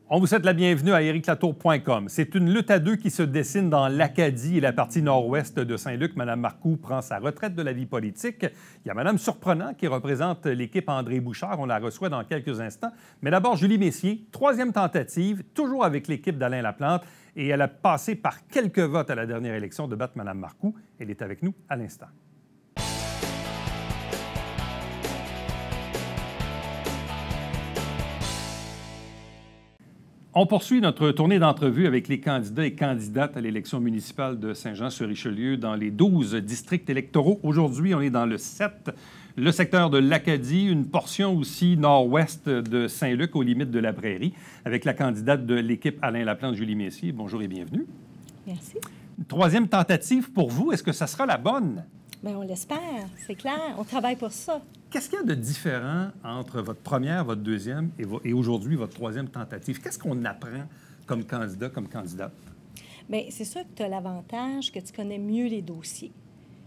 On vous souhaite la bienvenue à ericlatour.com. C'est une lutte à deux qui se dessine dans l'Acadie et la partie nord-ouest de Saint-Luc. Mme Marcoux prend sa retraite de la vie politique. Il y a Mme Surprenant qui représente l'équipe André Bouchard. On la reçoit dans quelques instants. Mais d'abord, Julie Messier, troisième tentative, toujours avec l'équipe d'Alain Laplante. Et elle a passé par quelques votes à la dernière élection de battre Mme Marcoux. Elle est avec nous à l'instant. On poursuit notre tournée d'entrevue avec les candidats et candidates à l'élection municipale de Saint-Jean-sur-Richelieu dans les 12 districts électoraux. Aujourd'hui, on est dans le 7, le secteur de l'Acadie, une portion aussi nord-ouest de Saint-Luc, aux limites de la Prairie, avec la candidate de l'équipe Alain Laplante, Julie Messier. Bonjour et bienvenue. Merci. Une troisième tentative pour vous. Est-ce que ça sera la bonne? Bien, on l'espère, c'est clair. On travaille pour ça. Qu'est-ce qu'il y a de différent entre votre première, votre deuxième et aujourd'hui votre troisième tentative? Qu'est-ce qu'on apprend comme candidat, comme candidate? Bien, c'est sûr que tu as l'avantage que tu connais mieux les dossiers.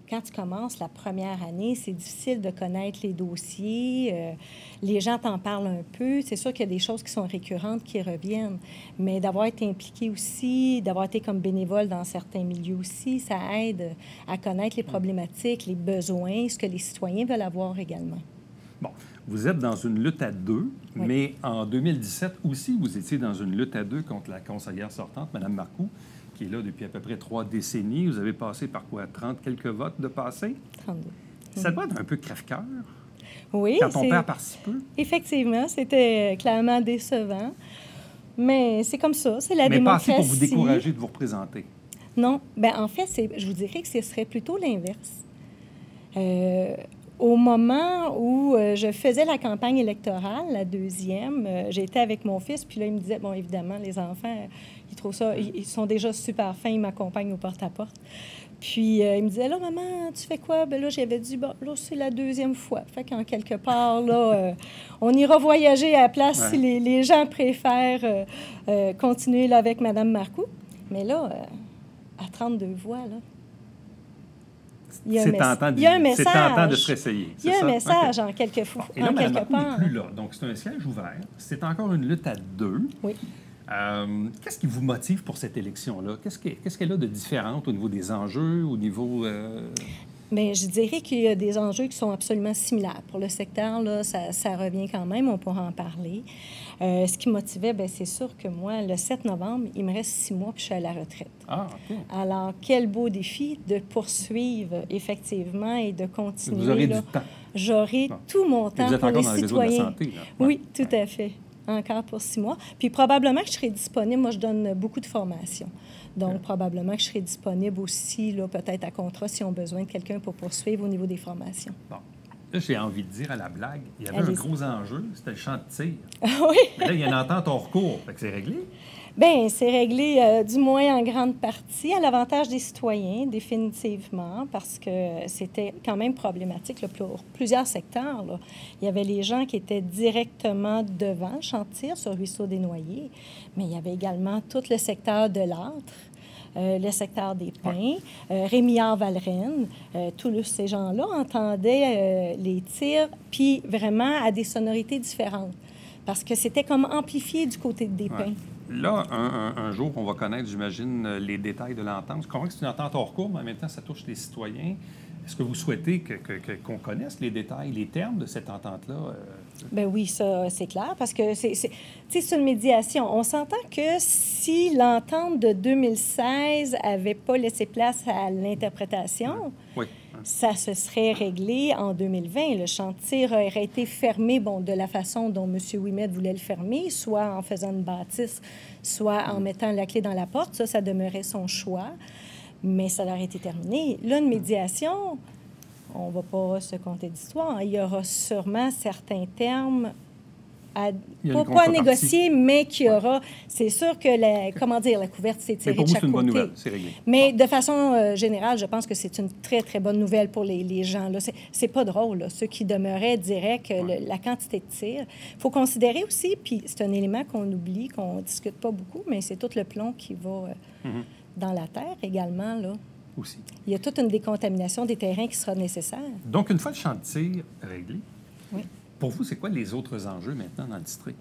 Quand tu commences la première année, c'est difficile de connaître les dossiers. Les gens t'en parlent un peu. C'est sûr qu'il y a des choses qui sont récurrentes, qui reviennent. Mais d'avoir été impliqué aussi, d'avoir été comme bénévole dans certains milieux aussi, ça aide à connaître les problématiques, les besoins, ce que les citoyens veulent avoir également. Bon, vous êtes dans une lutte à deux, oui. Mais en 2017 aussi, vous étiez dans une lutte à deux contre la conseillère sortante, Mme Marcoux, qui est là depuis à peu près 3 décennies. Vous avez passé par quoi? 30 quelques votes de passé? 32. Ça doit être un peu crève-cœur. Oui. Quand on perd par si peu. Effectivement, c'était clairement décevant. Mais c'est comme ça, c'est la démocratie. Mais pas assez pour vous décourager de vous représenter. Non. Bien, en fait, je vous dirais que ce serait plutôt l'inverse. Au moment où je faisais la campagne électorale, la deuxième, j'étais avec mon fils, puis là, il me disait, bon, évidemment, les enfants, ils trouvent ça, ils sont déjà super fins, ils m'accompagnent au porte-à-porte. Puis, il me disait, là, maman, tu fais quoi? Bien là, j'avais dit, bon, là, c'est la deuxième fois. Fait qu'en quelque part, là, on ira voyager à la place si les gens préfèrent continuer là, avec Mme Marcoux. Mais là, à 32 voix, là, il y a un message. C'est tentant de se réessayer. Il y a un message en quelque part. Et là, Mme Marcoux n'est plus là. Donc, c'est un siège ouvert. C'est encore une lutte à deux. Oui. Qu'est-ce qui vous motive pour cette élection-là? Qu'est-ce qu'elle a de différent au niveau des enjeux, au niveau... Bien, je dirais qu'il y a des enjeux qui sont absolument similaires. Pour le secteur, là, ça revient quand même, on pourra en parler. Ce qui motivait, bien, c'est sûr que moi, le 7 novembre, il me reste 6 mois puis je suis à la retraite. Ah, OK. Alors, quel beau défi de poursuivre, effectivement, et de continuer. Vous aurez du temps. J'aurai tout mon temps pour les citoyens. Vous êtes encore dans le réseau de la santé, là. Oui, tout à fait. Encore pour 6 mois. Puis probablement que je serai disponible. Moi, je donne beaucoup de formations. Donc, probablement que je serai disponible aussi, là, peut-être à contrat, si on a besoin de quelqu'un pour poursuivre au niveau des formations. Bon. Là, j'ai envie de dire à la blague, il y avait un gros enjeu, c'était le champ de tir. Oui. Mais là, il y a une entente hors cours. Fait que c'est réglé? Bien, c'est réglé, du moins en grande partie, à l'avantage des citoyens, définitivement, parce que c'était quand même problématique là, pour plusieurs secteurs. Là. Il y avait les gens qui étaient directement devant le champ de tir sur Ruisseau-des-Noyers, mais il y avait également tout le secteur de l'Âtre, le secteur des Pins, Rémillard-Valrennes. Tous ces gens-là entendaient les tirs, puis vraiment à des sonorités différentes, parce que c'était comme amplifié du côté des Pins. Là, un jour, on va connaître, j'imagine, les détails de l'entente. Je comprends que c'est une entente hors cours, mais en même temps, ça touche les citoyens. Est-ce que vous souhaitez qu'on connaisse les détails, les termes de cette entente-là? Bien oui, ça, c'est clair, parce que c'est une médiation. On s'entend que si l'entente de 2016 n'avait pas laissé place à l'interprétation, ça se serait réglé en 2020. Le champ de tir aurait été fermé, bon, de la façon dont M. Ouimet voulait le fermer, soit en faisant une bâtisse, soit en mettant la clé dans la porte. Ça demeurait son choix. Mais ça aurait été terminé. Là, une médiation, on ne va pas se compter d'histoire. Il y aura sûrement certains termes pas à négocier, mais qu'il y aura... C'est sûr que la couverte s'est tirée de chaque côté. C'est une bonne nouvelle, c'est réglé. Mais de façon générale, je pense que c'est une très, très bonne nouvelle pour les gens. C'est pas drôle. Là. Ceux qui demeuraient diraient que la quantité de tir... Il faut considérer aussi, puis c'est un élément qu'on oublie, qu'on ne discute pas beaucoup, mais c'est tout le plomb qui va... dans la terre également, là. Aussi. Il y a toute une décontamination des terrains qui sera nécessaire. Donc, une fois le champ de tir réglé, oui. Pour vous, c'est quoi les autres enjeux maintenant dans le district?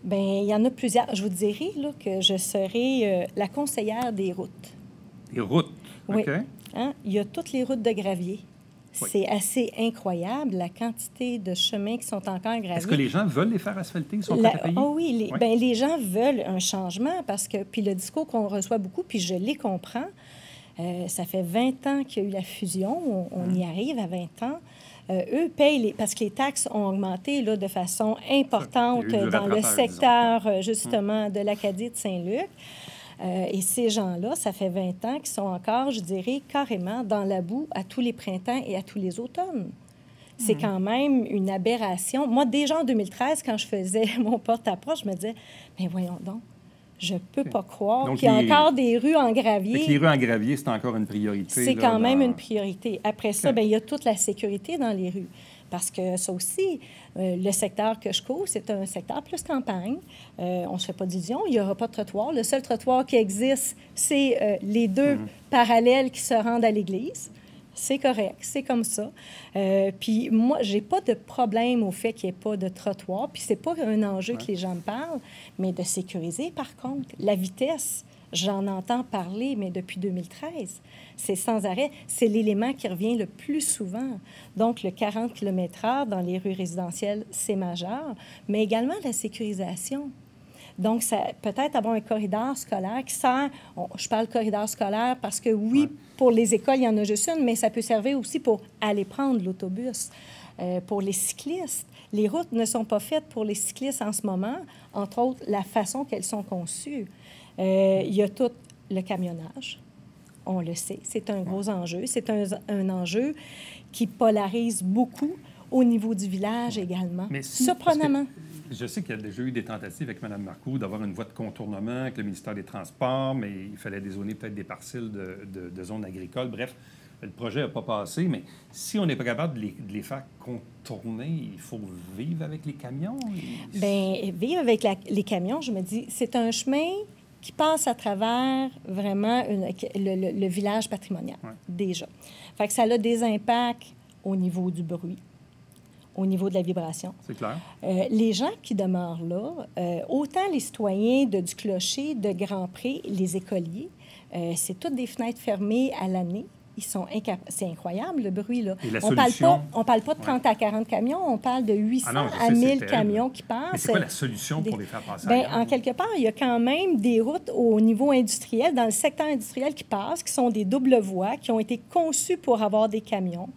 Bien, il y en a plusieurs. Je vous dirais là, que je serai la conseillère des routes. Des routes? Oui. OK. Hein? Il y a toutes les routes de gravier. Oui. C'est assez incroyable, la quantité de chemins qui sont encore graviers. Est-ce que les gens veulent les faire asphalter? Ils sont prêts à payer? Oh oui, ben, les gens veulent un changement parce que... Puis le discours qu'on reçoit beaucoup, puis je les comprends, ça fait 20 ans qu'il y a eu la fusion, on y arrive à 20 ans. Eux payent, parce que les taxes ont augmenté là, de façon importante dans le secteur, justement, de l'Acadie et de Saint-Luc. Et ces gens-là, ça fait 20 ans qu'ils sont encore, je dirais, carrément dans la boue à tous les printemps et à tous les automnes. C'est quand même une aberration. Moi, déjà en 2013, quand je faisais mon porte-à-porte, je me disais, bien voyons donc, je peux pas croire qu'il y a encore des rues en gravier. Les rues en gravier, c'est encore une priorité. C'est quand même une priorité. Après ça, bien, il y a toute la sécurité dans les rues. Parce que ça aussi, le secteur que je couvre, c'est un secteur plus campagne. On ne se fait pas d'illusions, il n'y aura pas de trottoir. Le seul trottoir qui existe, c'est les deux parallèles qui se rendent à l'église. C'est correct, c'est comme ça. Puis moi, j'ai pas de problème au fait qu'il n'y ait pas de trottoir. Puis c'est pas un enjeu que les gens me parlent, mais de sécuriser, par contre. La vitesse, j'en entends parler, mais depuis 2013. C'est sans arrêt. C'est l'élément qui revient le plus souvent. Donc, le 40 km/h dans les rues résidentielles, c'est majeur, mais également la sécurisation. Donc, ça peut-être avoir un corridor scolaire qui sert... je parle corridor scolaire parce que, oui, pour les écoles, il y en a juste une, mais ça peut servir aussi pour aller prendre l'autobus. Pour les cyclistes, les routes ne sont pas faites pour les cyclistes en ce moment, entre autres, la façon qu'elles sont conçues. Il y a tout le camionnage. On le sait, c'est un gros enjeu. C'est un enjeu qui polarise beaucoup au niveau du village également. Mais surprenamment. Je sais qu'il y a déjà eu des tentatives avec Mme Marcoux d'avoir une voie de contournement avec le ministère des Transports, mais il fallait dézoner peut-être des parcelles de zones agricoles. Bref, le projet n'a pas passé, mais si on n'est pas capable de les faire contourner, il faut vivre avec les camions? Bien, vivre avec les camions, je me dis, c'est un chemin qui passe à travers vraiment le village patrimonial, déjà. Fait que ça a des impacts au niveau du bruit, au niveau de la vibration. C'est clair. Les gens qui demeurent là, autant les citoyens du Clocher, de Grand-Pré, les écoliers, c'est toutes des fenêtres fermées à l'année. Ils sont c'est incroyable, le bruit, là. Et la on parle pas de 30 à 40 camions, on parle de 800 à 1000 camions qui passent. Mais c'est quoi la solution pour les faire passer bien, en quelque part, il y a quand même des routes au niveau industriel, dans le secteur industriel qui passent, qui sont des doubles voies, qui ont été conçues pour avoir des camions.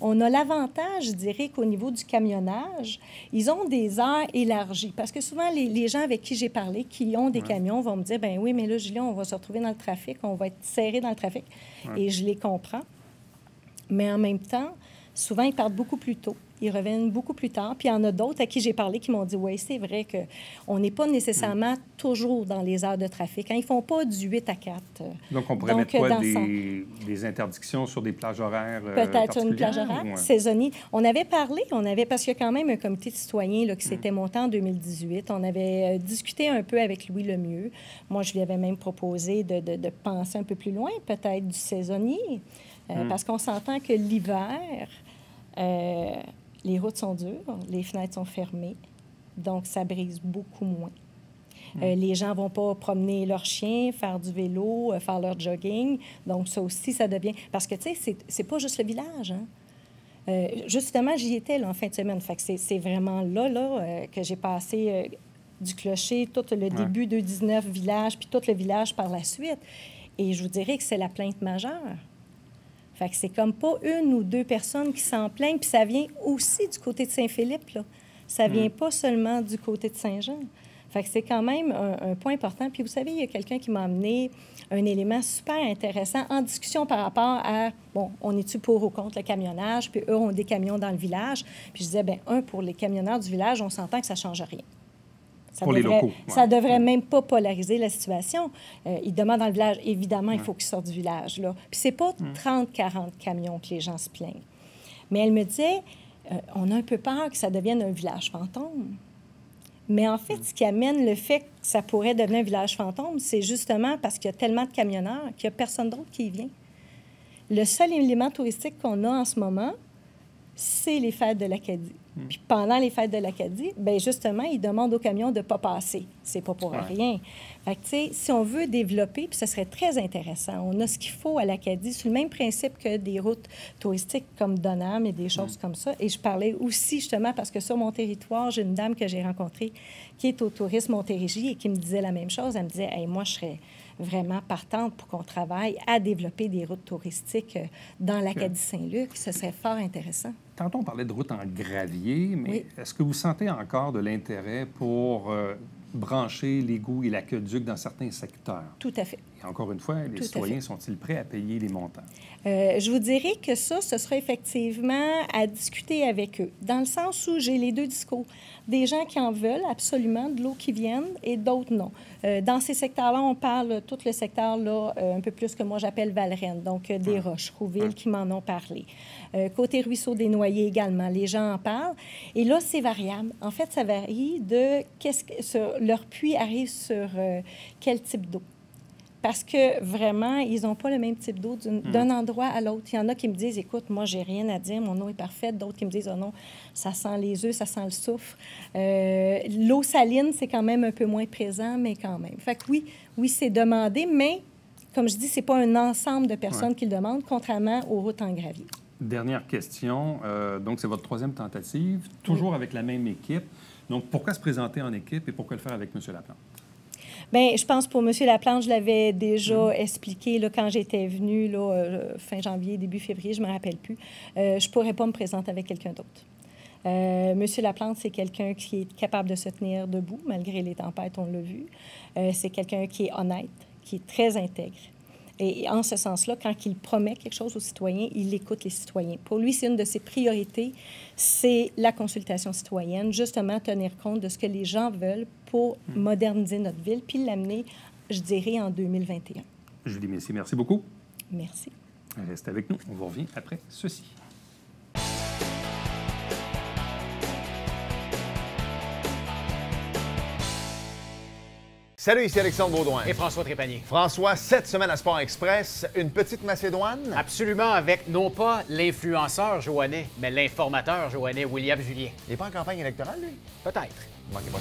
On a l'avantage, je dirais, qu'au niveau du camionnage, ils ont des heures élargies. Parce que souvent, les gens avec qui j'ai parlé, qui ont des camions, vont me dire, ben oui, mais là, Julie, on va se retrouver dans le trafic, on va être serré dans le trafic. Et je les comprends. Mais en même temps, souvent, ils partent beaucoup plus tôt. Ils reviennent beaucoup plus tard. Puis il y en a d'autres à qui j'ai parlé qui m'ont dit, oui, c'est vrai qu'on n'est pas nécessairement toujours dans les heures de trafic. Hein, ils ne font pas du 8 à 4. Donc, on pourrait mettre quoi, des interdictions sur des plages horaires peut-être sur une plage horaire saisonnière. On avait parlé, parce qu'il y a quand même un comité de citoyens là, qui s'était monté en 2018. On avait discuté un peu avec Louis Lemieux. Moi, je lui avais même proposé de penser un peu plus loin, peut-être du saisonnier. Parce qu'on s'entend que l'hiver... les routes sont dures, les fenêtres sont fermées, donc ça brise beaucoup moins. Les gens ne vont pas promener leurs chiens, faire du vélo, faire leur jogging. Donc, ça aussi, ça devient... Parce que, tu sais, c'est pas juste le village, hein? Justement, j'y étais là, en fin de semaine. Fait que c'est vraiment là que j'ai passé du Clocher, tout le début de 19 villages, puis tout le village par la suite. Et je vous dirais que c'est la plainte majeure. Fait que c'est comme pas une ou deux personnes qui s'en plaignent, puis ça vient aussi du côté de Saint-Philippe, là. Ça vient pas seulement du côté de Saint-Jean. Fait que c'est quand même un point important. Puis vous savez, il y a quelqu'un qui m'a amené un élément super intéressant en discussion par rapport à, bon, on est-tu pour ou contre le camionnage, puis eux ont des camions dans le village. Puis je disais, bien, pour les camionneurs du village, on s'entend que ça ne change rien. Les locaux. Ça ne devrait même pas polariser la situation. Ils demandent dans le village, évidemment, il faut qu'ils sortent du village. Là. Puis c'est pas 30-40 camions que les gens se plaignent. Mais elle me disait, on a un peu peur que ça devienne un village fantôme. Mais en fait, ce qui amène le fait que ça pourrait devenir un village fantôme, c'est justement parce qu'il y a tellement de camionneurs qu'il n'y a personne d'autre qui y vient. Le seul élément touristique qu'on a en ce moment, c'est les fêtes de l'Acadie. Puis pendant les fêtes de l'Acadie, bien justement, ils demandent aux camions de ne pas passer. C'est pas pour rien. Fait que, tu sais, si on veut développer, puis ce serait très intéressant, on a ce qu'il faut à l'Acadie, sur le même principe que des routes touristiques comme Donham et des choses comme ça. Et je parlais aussi, justement, parce que sur mon territoire, j'ai une dame que j'ai rencontrée qui est au tourisme Montérégie et qui me disait la même chose. Elle me disait, hey, moi, je serais vraiment partante pour qu'on travaille à développer des routes touristiques dans l'Acadie Saint-Luc. Ce serait fort intéressant. Tantôt, on parlait de routes en gravier, mais est-ce que vous sentez encore de l'intérêt pour brancher l'égout et l'aqueduc dans certains secteurs? Tout à fait. Et encore une fois, les citoyens sont-ils prêts à payer les montants? Je vous dirais que ça, ce sera effectivement à discuter avec eux, dans le sens où j'ai les deux discours. Des gens qui en veulent absolument de l'eau qui vienne et d'autres non. Dans ces secteurs-là, on parle, tout le secteur, là, un peu plus que moi j'appelle Valrennes, donc des Roches, Rouville, qui m'en ont parlé. Côté Ruisseau des Noyers également, les gens en parlent. Et là, c'est variable. En fait, ça varie de leur puits arrive sur quel type d'eau. Parce que vraiment, ils n'ont pas le même type d'eau d'un endroit à l'autre. Il y en a qui me disent, écoute, moi, j'ai rien à dire, mon eau est parfaite. D'autres qui me disent, oh non, ça sent les œufs, ça sent le soufre. L'eau saline, c'est quand même un peu moins présent, mais quand même. Fait que oui, c'est demandé, mais comme je dis, c'est pas un ensemble de personnes qui le demandent, contrairement aux routes en gravier. Dernière question. Donc, c'est votre troisième tentative, toujours avec la même équipe. Donc, pourquoi se présenter en équipe et pourquoi le faire avec M. Laplante? Bien, je pense pour M. Laplante, je l'avais déjà expliqué là, quand j'étais venue, là, fin janvier, début février, je ne me rappelle plus. Je ne pourrais pas me présenter avec quelqu'un d'autre. M. Laplante, c'est quelqu'un qui est capable de se tenir debout, malgré les tempêtes, on l'a vu. C'est quelqu'un qui est honnête, qui est très intègre. Et en ce sens-là, quand il promet quelque chose aux citoyens, il écoute les citoyens. Pour lui, c'est une de ses priorités, c'est la consultation citoyenne, justement tenir compte de ce que les gens veulent pour moderniser notre ville, puis l'amener, je dirais, en 2021. Julie Messier, merci beaucoup. Merci. Restez avec nous, on vous revient après ceci. Salut, ici Alexandre Baudouin. Et François Trépanier. François, cette semaine à Sport Express, une petite Macédoine? Absolument, avec non pas l'influenceur joannais, mais l'informateur joannais William Julien. Il n'est pas en campagne électorale, lui? Peut-être. Manquez pas.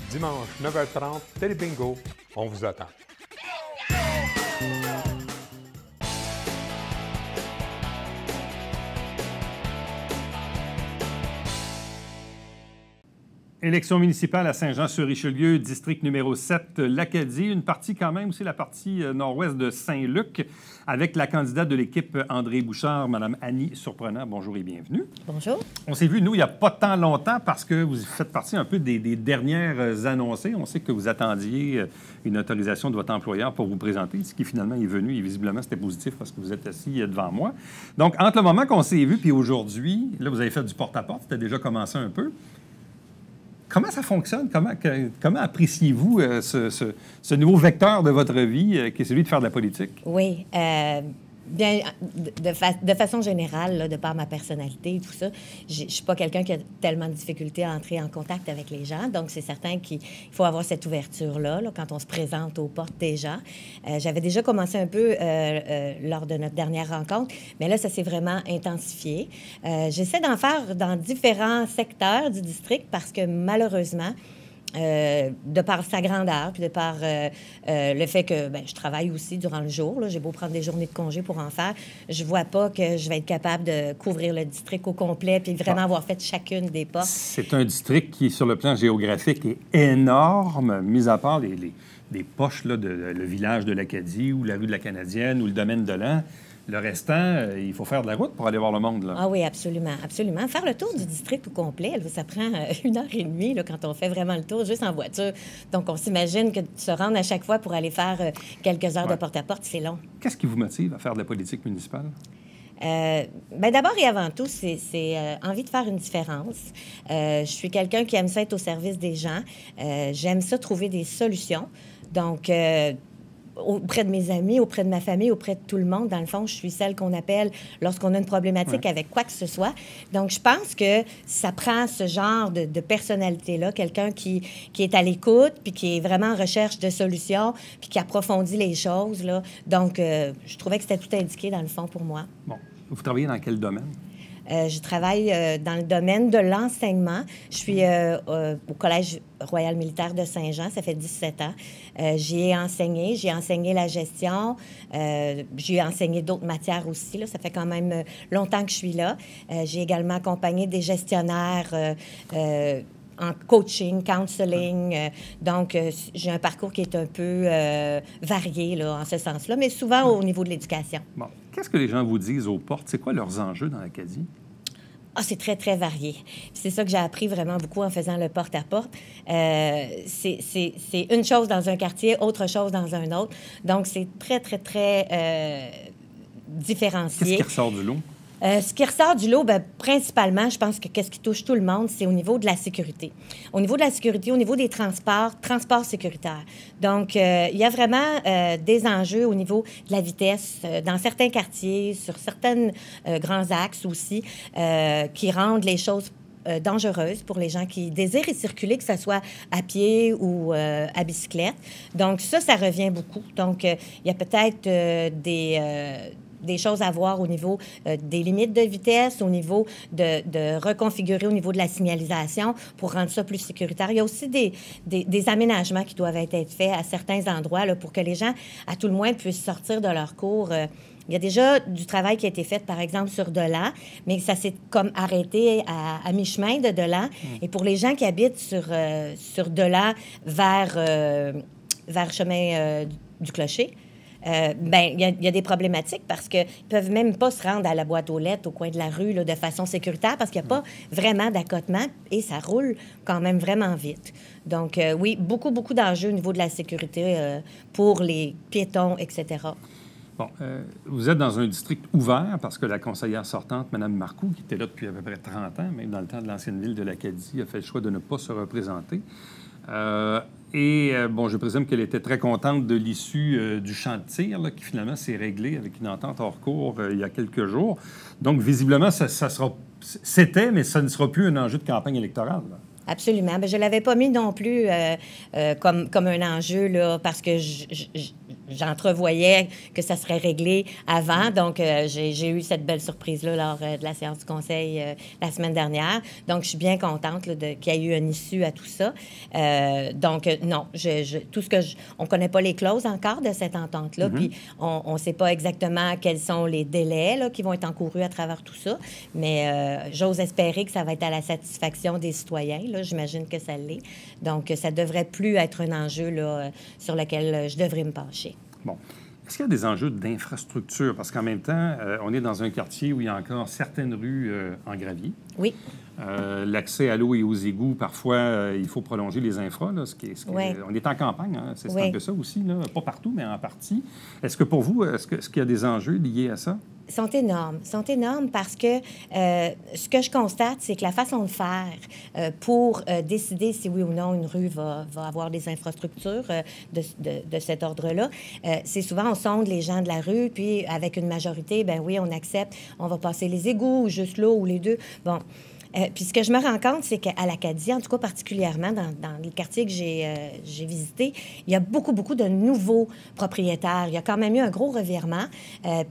Dimanche, 9h30, Télébingo, on vous attend. Élection municipale à Saint-Jean-sur-Richelieu, district numéro 7, l'Acadie. Une partie quand même aussi, la partie nord-ouest de Saint-Luc, avec la candidate de l'équipe André Bouchard, Mme Annie Surprenant. Bonjour et bienvenue. Bonjour. On s'est vu, nous, il n'y a pas tant longtemps parce que vous faites partie un peu des dernières annoncées. On sait que vous attendiez une autorisation de votre employeur pour vous présenter, ce qui finalement est venu. Et visiblement, c'était positif parce que vous êtes assis devant moi. Donc, entre le moment qu'on s'est vu puis aujourd'hui, là, vous avez fait du porte-à-porte. C'était déjà commencé un peu. Comment ça fonctionne? Comment appréciez-vous ce nouveau vecteur de votre vie qui est celui de faire de la politique? Oui. Bien, de façon générale, là, de par ma personnalité et tout ça, je ne suis pas quelqu'un qui a tellement de difficultés à entrer en contact avec les gens. Donc, c'est certain qu'il faut avoir cette ouverture-là là, quand on se présente aux portes des gens. J'avais déjà commencé un peu lors de notre dernière rencontre, mais là, ça s'est vraiment intensifié. J'essaie d'en faire dans différents secteurs du district parce que malheureusement, de par sa grandeur, puis de par le fait que je travaille aussi durant le jour. J'ai beau prendre des journées de congé pour en faire. Je vois pas que je vais être capable de couvrir le district au complet puis vraiment avoir fait chacune des portes. C'est un district qui, sur le plan géographique, est énorme, mis à part les poches, là, le village de l'Acadie ou la rue de la Canadienne ou le domaine de l'An. Le restant, il faut faire de la route pour aller voir le monde, là. Ah oui, absolument, absolument. Faire le tour du district au complet, là, ça prend 1 heure et demie là, quand on fait vraiment le tour juste en voiture. Donc, on s'imagine que se rendre à chaque fois pour aller faire quelques heures de porte-à-porte, c'est long. Qu'est-ce qui vous motive à faire de la politique municipale? Bien, d'abord et avant tout, c'est envie de faire une différence. Je suis quelqu'un qui aime ça être au service des gens. J'aime ça trouver des solutions. Donc, auprès de mes amis, auprès de ma famille, auprès de tout le monde, dans le fond, je suis celle qu'on appelle lorsqu'on a une problématique avec quoi que ce soit. Donc, je pense que ça prend ce genre de personnalité-là, quelqu'un qui est à l'écoute, puis qui est vraiment en recherche de solutions, puis qui approfondit les choses, là. Donc, je trouvais que c'était tout indiqué, dans le fond, pour moi. Bon. Vous travaillez dans quel domaine? Je travaille dans le domaine de l'enseignement. Je suis au Collège royal militaire de Saint-Jean. Ça fait 17 ans. J'y ai enseigné. J'ai enseigné la gestion. J'ai enseigné d'autres matières aussi. Là. Ça fait quand même longtemps que je suis là. J'ai également accompagné des gestionnaires en coaching, counseling. Donc, j'ai un parcours qui est un peu varié là, en ce sens-là, mais souvent au niveau de l'éducation. Bon. Qu'est-ce que les gens vous disent aux portes? C'est quoi leurs enjeux dans l'Acadie? Ah, c'est très, très varié. C'est ça que j'ai appris vraiment beaucoup en faisant le porte-à-porte. C'est une chose dans un quartier, autre chose dans un autre. Donc, c'est très, très, très différencié. Qu'est-ce qui ressort du lot? Ce qui ressort du lot, bien, principalement, je pense que qu'est-ce qui touche tout le monde, c'est au niveau de la sécurité. Au niveau de la sécurité, au niveau des transports sécuritaires. Donc, il y a vraiment des enjeux au niveau de la vitesse dans certains quartiers, sur certains grands axes aussi, qui rendent les choses dangereuses pour les gens qui désirent y circuler, que ce soit à pied ou à bicyclette. Donc, ça revient beaucoup. Donc, il y a peut-être des choses à voir au niveau des limites de vitesse, au niveau de reconfigurer au niveau de la signalisation pour rendre ça plus sécuritaire. Il y a aussi des aménagements qui doivent être faits à certains endroits là, pour que les gens, à tout le moins, puissent sortir de leur cours. Il y a déjà du travail qui a été fait, par exemple, sur Delan, mais ça s'est comme arrêté à mi-chemin de Delan. Et pour les gens qui habitent sur Delan vers chemin du Clocher, bien, il y a des problématiques parce qu'ils ne peuvent même pas se rendre à la boîte aux lettres au coin de la rue là, de façon sécuritaire parce qu'il n'y a pas vraiment d'accotement et ça roule quand même vraiment vite. Donc, oui, beaucoup, beaucoup d'enjeux au niveau de la sécurité pour les piétons, etc. Bon, vous êtes dans un district ouvert parce que la conseillère sortante, Mme Marcoux, qui était là depuis à peu près 30 ans, même dans le temps de l'ancienne ville de l'Acadie, a fait le choix de ne pas se représenter. Bon, je présume qu'elle était très contente de l'issue du champ de tir, là, qui finalement s'est réglé avec une entente hors cours il y a quelques jours. Donc, visiblement, c'était, mais ça ne sera plus un enjeu de campagne électorale, là. Absolument. Bien, je ne l'avais pas mis non plus comme un enjeu, là, parce que j'entrevoyais que ça serait réglé avant. Donc, j'ai eu cette belle surprise-là lors de la séance du Conseil la semaine dernière. Donc, je suis bien contente là, qu'il y ait eu une issue à tout ça. Donc, non, tout ce que on ne connaît pas les clauses encore de cette entente-là, puis on ne sait pas exactement quels sont les délais là, qui vont être encourus à travers tout ça, mais j'ose espérer que ça va être à la satisfaction des citoyens, là. J'imagine que ça l'est. Donc, ça ne devrait plus être un enjeu là, sur lequel je devrais me pencher. Bon. Est-ce qu'il y a des enjeux d'infrastructure? Parce qu'en même temps, on est dans un quartier où il y a encore certaines rues en gravier. Oui. L'accès à l'eau et aux égouts, parfois, il faut prolonger les infras. Là, on est en campagne, hein, c'est un peu ça aussi, là, pas partout, mais en partie. Est-ce que pour vous, est-ce qu'il y a des enjeux liés à ça? Sont énormes parce que ce que je constate, c'est que la façon de faire pour décider si oui ou non une rue va avoir des infrastructures de cet ordre-là, c'est souvent on sonde les gens de la rue, puis avec une majorité, ben oui, on accepte, on va passer les égouts ou juste l'eau ou les deux. Bon. Puis ce que je me rends compte, c'est qu'à l'Acadie, en tout cas particulièrement dans les quartiers que j'ai visités, il y a beaucoup, beaucoup de nouveaux propriétaires. Il y a quand même eu un gros revirement.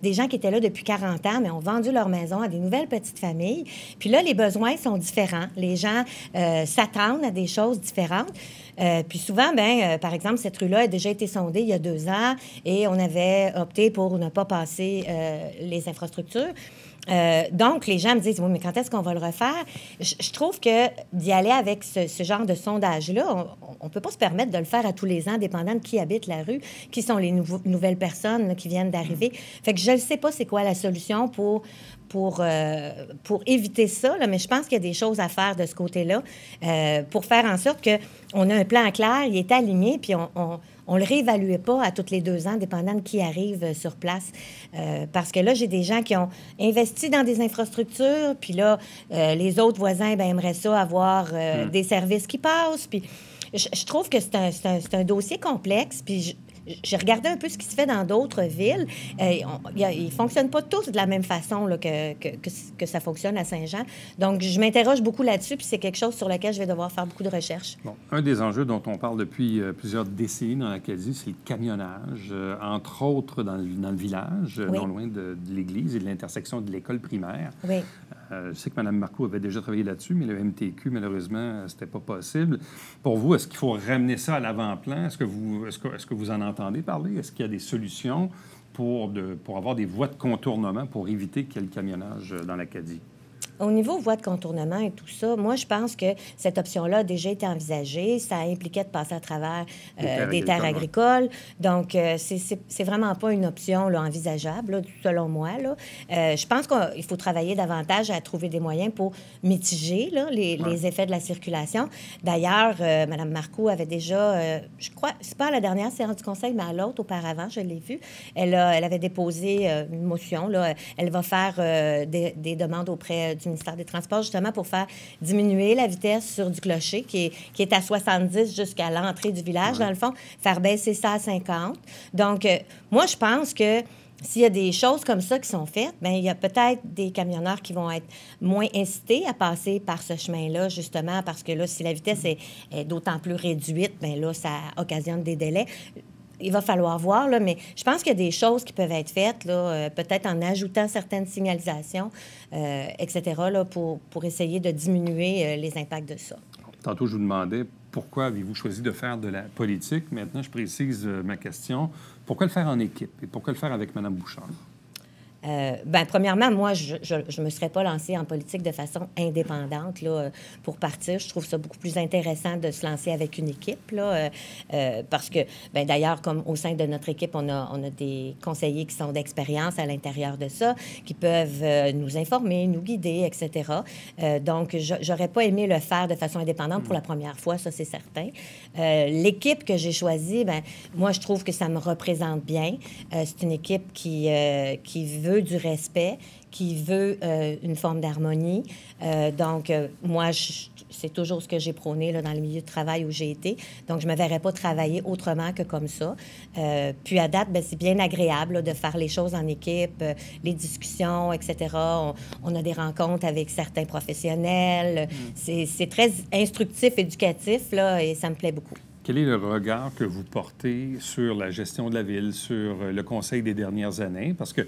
Des gens qui étaient là depuis 40 ans, mais ont vendu leur maison à des nouvelles petites familles. Puis là, les besoins sont différents. Les gens s'attendent à des choses différentes. Puis souvent, par exemple, cette rue-là a déjà été sondée il y a 2 ans et on avait opté pour ne pas passer les infrastructures. Donc, les gens me disent, oui, mais quand est-ce qu'on va le refaire? Je trouve que d'y aller avec ce genre de sondage-là, on ne peut pas se permettre de le faire à tous les ans, dépendant de qui habite la rue, qui sont les nouvelles personnes là, qui viennent d'arriver. Fait que je ne sais pas c'est quoi la solution pour éviter ça, là, mais je pense qu'il y a des choses à faire de ce côté-là pour faire en sorte qu'on a un plan clair, il est aligné, puis on ne le réévaluait pas à tous les 2 ans, dépendant de qui arrive sur place. Parce que là, j'ai des gens qui ont investi dans des infrastructures, puis là, les autres voisins aimeraient ça, avoir des services qui passent. Puis je trouve que c'est un dossier complexe, puis j'ai regardé un peu ce qui se fait dans d'autres villes. Ils ne fonctionnent pas tous de la même façon là, que ça fonctionne à Saint-Jean. Donc, je m'interroge beaucoup là-dessus, puis c'est quelque chose sur lequel je vais devoir faire beaucoup de recherches. Bon, un des enjeux dont on parle depuis plusieurs décennies dans l'Acadie, c'est le camionnage, entre autres dans le village, oui. non loin de l'église et de l'intersection de l'école primaire. Oui. Je sais que Mme Marcoux avait déjà travaillé là-dessus, mais le MTQ, malheureusement, c'était pas possible. Pour vous, est-ce qu'il faut ramener ça à l'avant-plan? Est-ce que vous en entendez parler? Est-ce qu'il y a des solutions pour avoir des voies de contournement pour éviter qu'il y ait le camionnage dans l'Acadie? Au niveau voie de contournement et tout ça, moi, je pense que cette option-là a déjà été envisagée. Ça impliquait de passer à travers des terres agricoles. Donc, c'est vraiment pas une option là, envisageable, là, selon moi. Là. Je pense qu'il faut travailler davantage à trouver des moyens pour mitiger là, les effets de la circulation. D'ailleurs, Mme Marcoux avait déjà, je crois, c'est pas à la dernière séance du Conseil, mais à l'autre auparavant, je l'ai vu. Elle avait déposé une motion. Là. Elle va faire des demandes auprès du ministère des Transports, justement, pour faire diminuer la vitesse sur du clocher, qui est à 70 jusqu'à l'entrée du village, dans le fond, faire baisser ça à 50. Donc, moi, je pense que s'il y a des choses comme ça qui sont faites, bien, il y a peut-être des camionneurs qui vont être moins incités à passer par ce chemin-là, justement, parce que là, si la vitesse est d'autant plus réduite, bien là, ça occasionne des délais. Il va falloir voir, là, mais je pense qu'il y a des choses qui peuvent être faites, là, peut-être en ajoutant certaines signalisations, etc., là, pour essayer de diminuer les impacts de ça. Tantôt, je vous demandais pourquoi avez-vous choisi de faire de la politique. Maintenant, je précise ma question. Pourquoi le faire en équipe et pourquoi le faire avec Mme Bouchard? Bien, premièrement, moi, je ne me serais pas lancée en politique de façon indépendante là, pour partir. Je trouve ça beaucoup plus intéressant de se lancer avec une équipe, là, parce que, bien, d'ailleurs, comme au sein de notre équipe, on a des conseillers qui sont d'expérience à l'intérieur de ça, qui peuvent nous informer, nous guider, etc. Donc, j'aurais pas aimé le faire de façon indépendante pour la première fois, ça, c'est certain. L'équipe que j'ai choisie, bien, moi, je trouve que ça me représente bien. C'est une équipe qui veut du respect, qui veut une forme d'harmonie. Donc, moi, c'est toujours ce que j'ai prôné là, dans le milieu de travail où j'ai été. Donc, je ne me verrais pas travailler autrement que comme ça. Puis, à date, bien, c'est bien agréable là, de faire les choses en équipe, les discussions, etc. On a des rencontres avec certains professionnels. C'est très instructif, éducatif, là, et ça me plaît beaucoup. Quel est le regard que vous portez sur la gestion de la ville, sur le conseil des dernières années? Parce que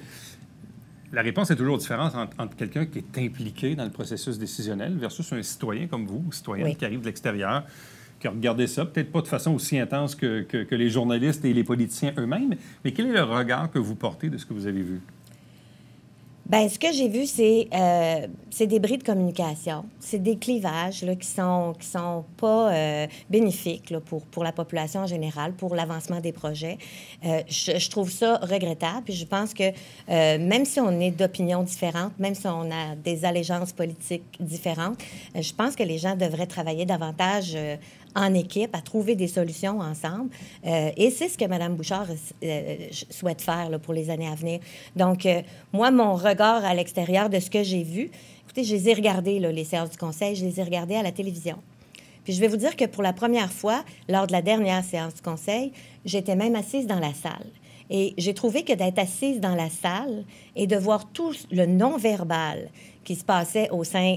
la réponse est toujours différente entre quelqu'un qui est impliqué dans le processus décisionnel versus un citoyen comme vous, un citoyen qui arrive de l'extérieur, qui a regardé ça, peut-être pas de façon aussi intense que les journalistes et les politiciens eux-mêmes, mais quel est le regard que vous portez de ce que vous avez vu? Bien, ce que j'ai vu, c'est des bris de communication. C'est des clivages là, qui sont pas bénéfiques là, pour la population en général, pour l'avancement des projets. Je trouve ça regrettable. Puis je pense que même si on est d'opinions différentes, même si on a des allégeances politiques différentes, je pense que les gens devraient travailler davantage en équipe, à trouver des solutions ensemble. Et c'est ce que Mme Bouchard souhaite faire là, pour les années à venir. Donc, moi, mon regard à l'extérieur de ce que j'ai vu, écoutez, je les ai regardés, là, les séances du Conseil, je les ai regardés à la télévision. Puis je vais vous dire que pour la première fois, lors de la dernière séance du Conseil, j'étais même assise dans la salle. Et j'ai trouvé que d'être assise dans la salle et de voir tout le non-verbal qui se passait au sein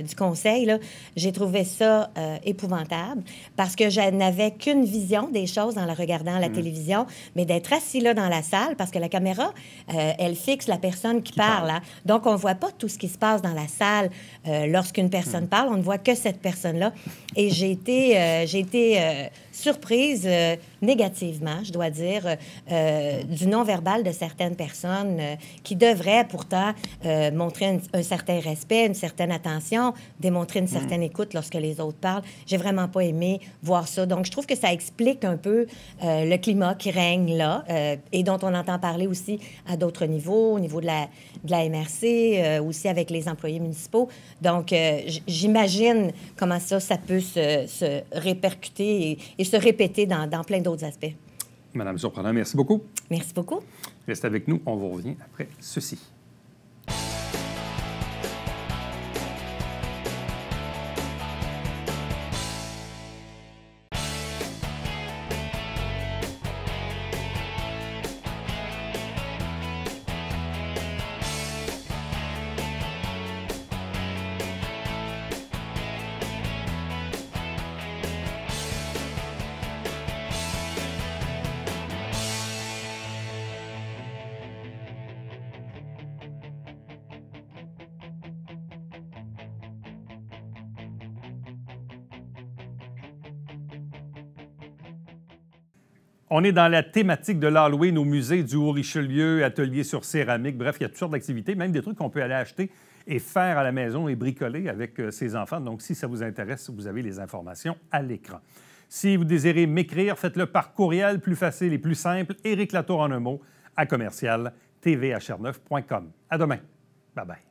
du Conseil, là, j'ai trouvé ça épouvantable parce que je n'avais qu'une vision des choses en la regardant à la télévision, mais d'être assis là dans la salle parce que la caméra, elle fixe la personne qui parle. Hein? Donc, on ne voit pas tout ce qui se passe dans la salle lorsqu'une personne parle. On ne voit que cette personne-là. Et j'ai été surprise négativement, je dois dire, du non-verbal de certaines personnes qui devraient pourtant montrer un certain respect, une certaine attention, démontrer une certaine écoute lorsque les autres parlent. J'ai vraiment pas aimé voir ça. Donc, je trouve que ça explique un peu le climat qui règne là et dont on entend parler aussi à d'autres niveaux, au niveau de la MRC, aussi avec les employés municipaux. Donc, j'imagine comment ça peut se répercuter et se répéter dans plein d'autres aspects. Madame Surprenant, merci beaucoup. Merci beaucoup. Restez avec nous, on vous revient après ceci. On est dans la thématique de l'Halloween au musée du Haut-Richelieu, atelier sur céramique. Bref, il y a toutes sortes d'activités, même des trucs qu'on peut aller acheter et faire à la maison et bricoler avec ses enfants. Donc, si ça vous intéresse, vous avez les informations à l'écran. Si vous désirez m'écrire, faites-le par courriel, plus facile et plus simple. Éric Latour en un mot, à commercial tvhr9.com. À demain. Bye-bye.